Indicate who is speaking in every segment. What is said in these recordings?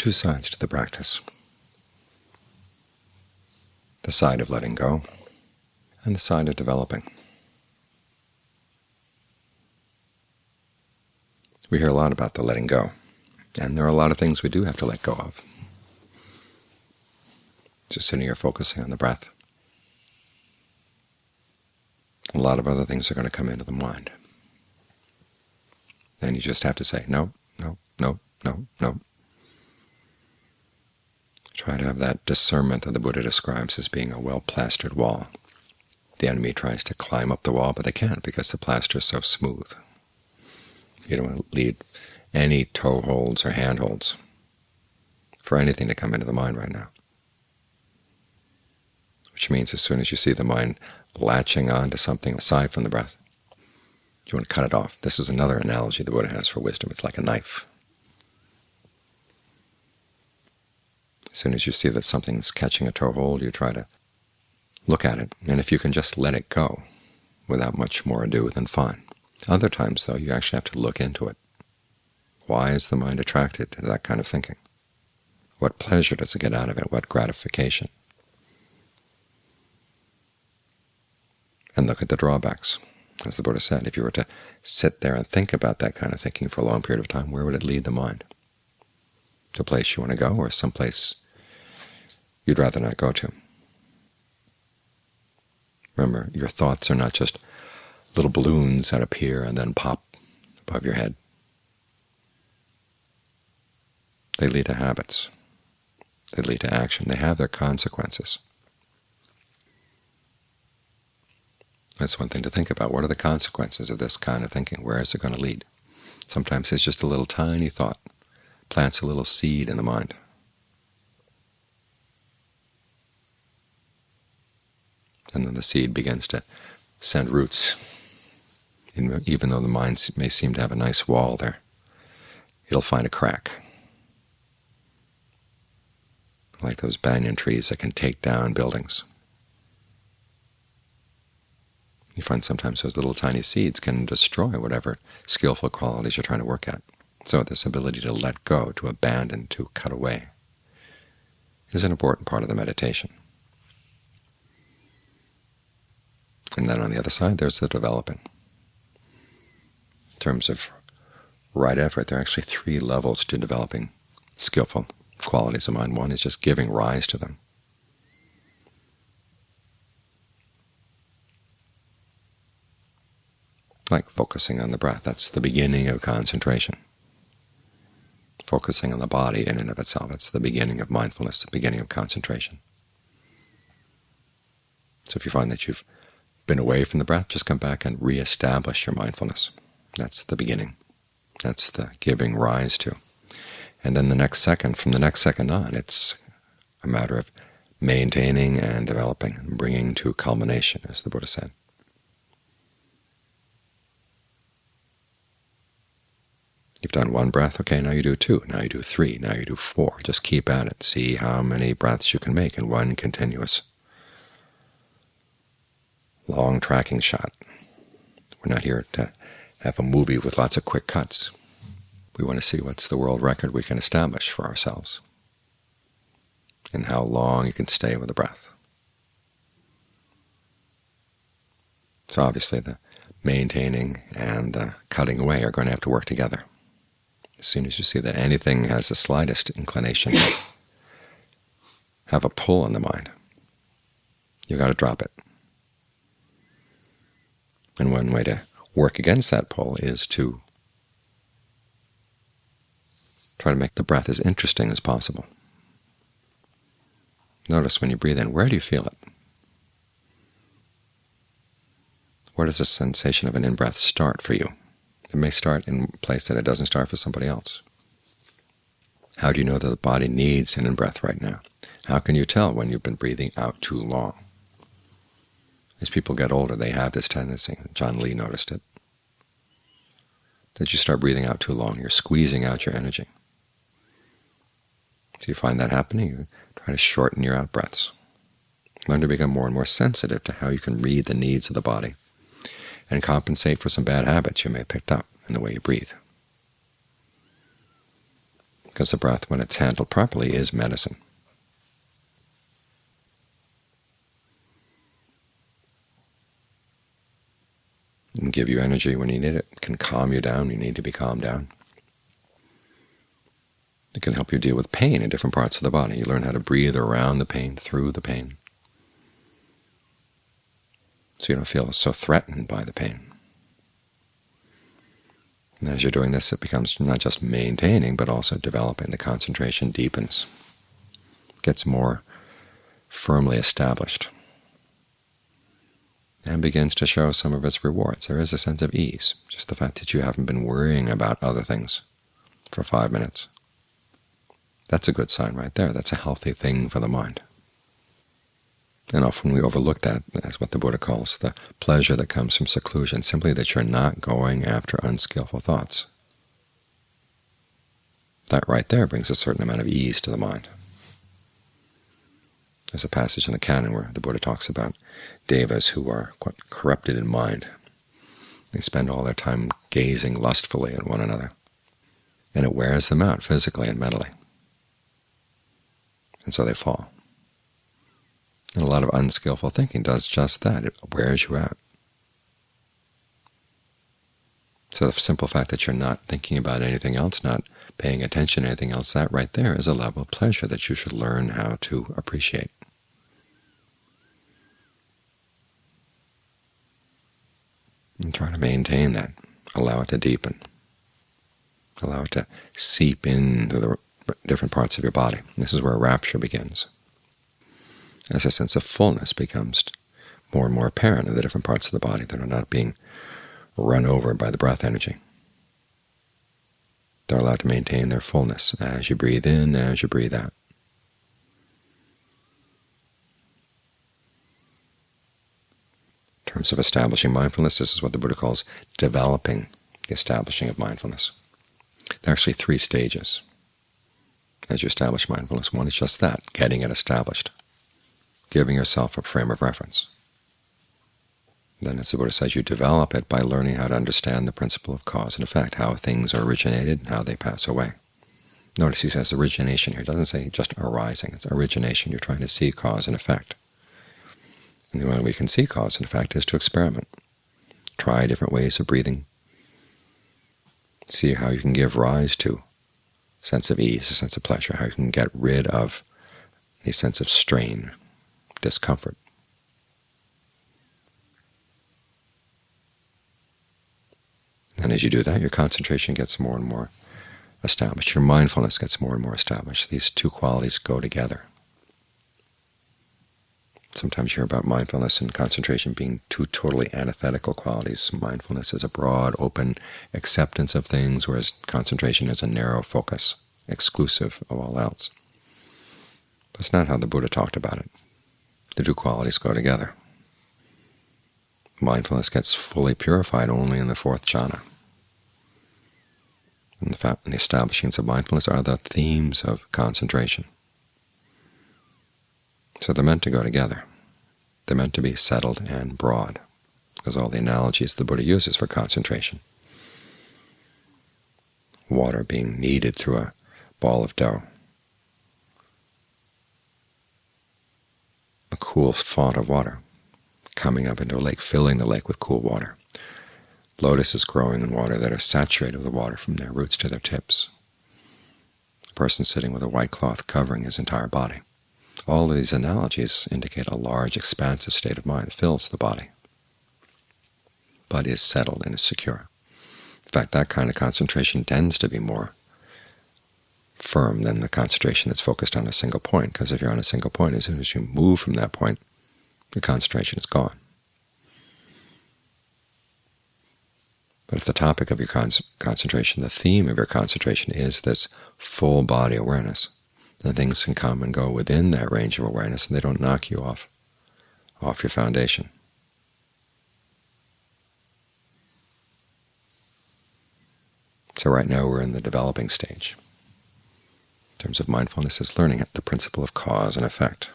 Speaker 1: two sides to the practice: the side of letting go and the side of developing. We hear a lot about the letting go, and there are a lot of things we do have to let go of. Just sitting here focusing on the breath, a lot of other things are going to come into the mind. And you just have to say, no, no, no, no, no. Try to have that discernment that the Buddha describes as being a well-plastered wall. The enemy tries to climb up the wall, but they can't because the plaster is so smooth. You don't want to leave any toe holds or hand holds for anything to come into the mind right now. Which means as soon as you see the mind latching on to something aside from the breath, you want to cut it off. This is another analogy the Buddha has for wisdom. It's like a knife. As soon as you see that something's catching a toehold, you try to look at it, and if you can just let it go without much more ado, then fine. Other times, though, you actually have to look into it. Why is the mind attracted to that kind of thinking? What pleasure does it get out of it? What gratification? And look at the drawbacks. As the Buddha said, if you were to sit there and think about that kind of thinking for a long period of time, where would it lead the mind? To a place you want to go, or someplace you'd rather not go to? Remember, your thoughts are not just little balloons that appear and then pop above your head. They lead to habits. They lead to action. They have their consequences. That's one thing to think about. What are the consequences of this kind of thinking? Where is it going to lead? Sometimes it's just a little tiny thought, plants a little seed in the mind. And then the seed begins to send roots. Even though the mind may seem to have a nice wall there, it'll find a crack. Like those banyan trees that can take down buildings. You find sometimes those little tiny seeds can destroy whatever skillful qualities you're trying to work at. So this ability to let go, to abandon, to cut away, is an important part of the meditation. And then on the other side, there's the developing. In terms of right effort, there are actually three levels to developing skillful qualities of mind. One is just giving rise to them. Like focusing on the breath. That's the beginning of concentration. Focusing on the body in and of itself. It's the beginning of mindfulness, the beginning of concentration. So if you find that you've been away from the breath, just come back and reestablish your mindfulness. That's the beginning. That's the giving rise to. And then the next second, from the next second on, it's a matter of maintaining and developing, and bringing to culmination, as the Buddha said. You've done one breath, okay, now you do two, now you do three, now you do four. Just keep at it. See how many breaths you can make in one continuous long tracking shot. We're not here to have a movie with lots of quick cuts. We want to see what's the world record we can establish for ourselves and how long you can stay with the breath. So obviously the maintaining and the cutting away are going to have to work together. As soon as you see that anything has the slightest inclination to have a pull on the mind, you've got to drop it. And one way to work against that pull is to try to make the breath as interesting as possible. Notice when you breathe in, where do you feel it? Where does the sensation of an in-breath start for you? It may start in a place that it doesn't start for somebody else. How do you know that the body needs an in-breath right now? How can you tell when you've been breathing out too long? As people get older, they have this tendency. John Lee noticed it. That you start breathing out too long, you're squeezing out your energy. So you find that happening, you try to shorten your out-breaths. Learn to become more and more sensitive to how you can read the needs of the body and compensate for some bad habits you may have picked up in the way you breathe. because the breath, when it's handled properly, is medicine. It can give you energy when you need it. It can calm you down when you need to be calmed down. It can help you deal with pain in different parts of the body. You learn how to breathe around the pain, through the pain, so you don't feel so threatened by the pain. And as you're doing this, it becomes not just maintaining, but also developing. The concentration deepens, gets more firmly established, and begins to show some of its rewards. There is a sense of ease, just the fact that you haven't been worrying about other things for 5 minutes. That's a good sign right there. That's a healthy thing for the mind. And often we overlook that. That's what the Buddha calls the pleasure that comes from seclusion, simply that you're not going after unskillful thoughts. That right there brings a certain amount of ease to the mind. There's a passage in the canon where the Buddha talks about devas who are quite corrupted in mind. They spend all their time gazing lustfully at one another, and it wears them out physically and mentally. And so they fall. And a lot of unskillful thinking does just that. It wears you out. So the simple fact that you're not thinking about anything else, not paying attention to anything else, that right there is a level of pleasure that you should learn how to appreciate. And try to maintain that. Allow it to deepen. Allow it to seep into the different parts of your body. This is where rapture begins, as a sense of fullness becomes more and more apparent in the different parts of the body that are not being run over by the breath energy. They're allowed to maintain their fullness as you breathe in, as you breathe out. In terms of establishing mindfulness, this is what the Buddha calls developing the establishing of mindfulness. There are actually 3 stages as you establish mindfulness. One is just that, getting it established, giving yourself a frame of reference. Then, as the Buddha says, you develop it by learning how to understand the principle of cause and effect, how things are originated and how they pass away. Notice he says origination here. He doesn't say just arising. It's origination. You're trying to see cause and effect. And the only way we can see cause and effect is to experiment. Try different ways of breathing. See how you can give rise to a sense of ease, a sense of pleasure, how you can get rid of a sense of strain, discomfort. And as you do that, your concentration gets more and more established. Your mindfulness gets more and more established. These 2 qualities go together. Sometimes you hear about mindfulness and concentration being 2 totally antithetical qualities. Mindfulness is a broad, open acceptance of things, whereas concentration is a narrow focus, exclusive of all else. That's not how the Buddha talked about it. The 2 qualities go together. Mindfulness gets fully purified only in the 4th jhana. And the establishings of mindfulness are the themes of concentration. So they're meant to go together. They're meant to be settled and broad, because all the analogies the Buddha uses for concentration. Water being kneaded through a ball of dough. A cool font of water coming up into a lake, filling the lake with cool water. Lotuses growing in water that are saturated with water from their roots to their tips. A person sitting with a white cloth covering his entire body. All of these analogies indicate a large, expansive state of mind that fills the body, but is settled and is secure. In fact, that kind of concentration tends to be more firm than the concentration that's focused on a single point, because if you're on a single point, as soon as you move from that point, your concentration is gone. But if the topic of your concentration, the theme of your concentration is this full body awareness, then things can come and go within that range of awareness, and they don't knock you off your foundation. So right now we're in the developing stage. In terms of mindfulness, is learning the principle of cause and effect,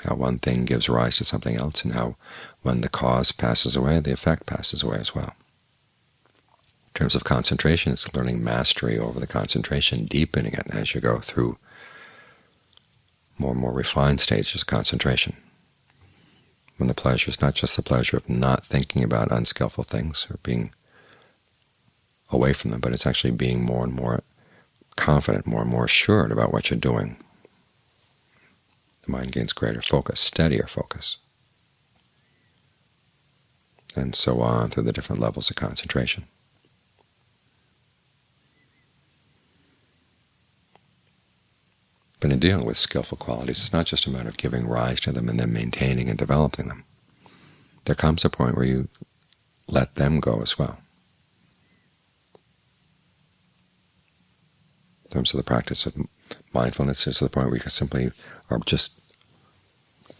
Speaker 1: how one thing gives rise to something else, and how when the cause passes away, the effect passes away as well. terms of concentration, it's learning mastery over the concentration, deepening it as you go through more and more refined stages of concentration. When the pleasure is not just the pleasure of not thinking about unskillful things or being away from them, but it's actually being more and more confident, more and more assured about what you're doing. The mind gains greater focus, steadier focus, and so on through the different levels of concentration. But in dealing with skillful qualities, it's not just a matter of giving rise to them and then maintaining and developing them. There comes a point where you let them go as well. In terms of the practice of mindfulness, it's to the point where you can simply are just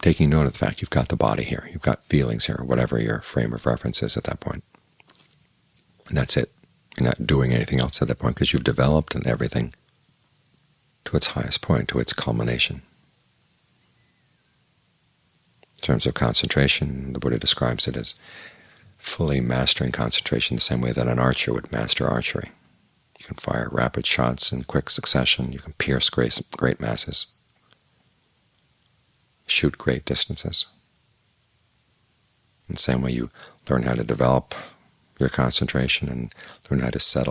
Speaker 1: taking note of the fact you've got the body here, you've got feelings here, whatever your frame of reference is at that point. And that's it. You're not doing anything else at that point because you've developed and everything to its highest point, to its culmination. In terms of concentration, the Buddha describes it as fully mastering concentration the same way that an archer would master archery. You can fire rapid shots in quick succession, you can pierce great masses, shoot great distances. In the same way you learn how to develop your concentration and learn how to settle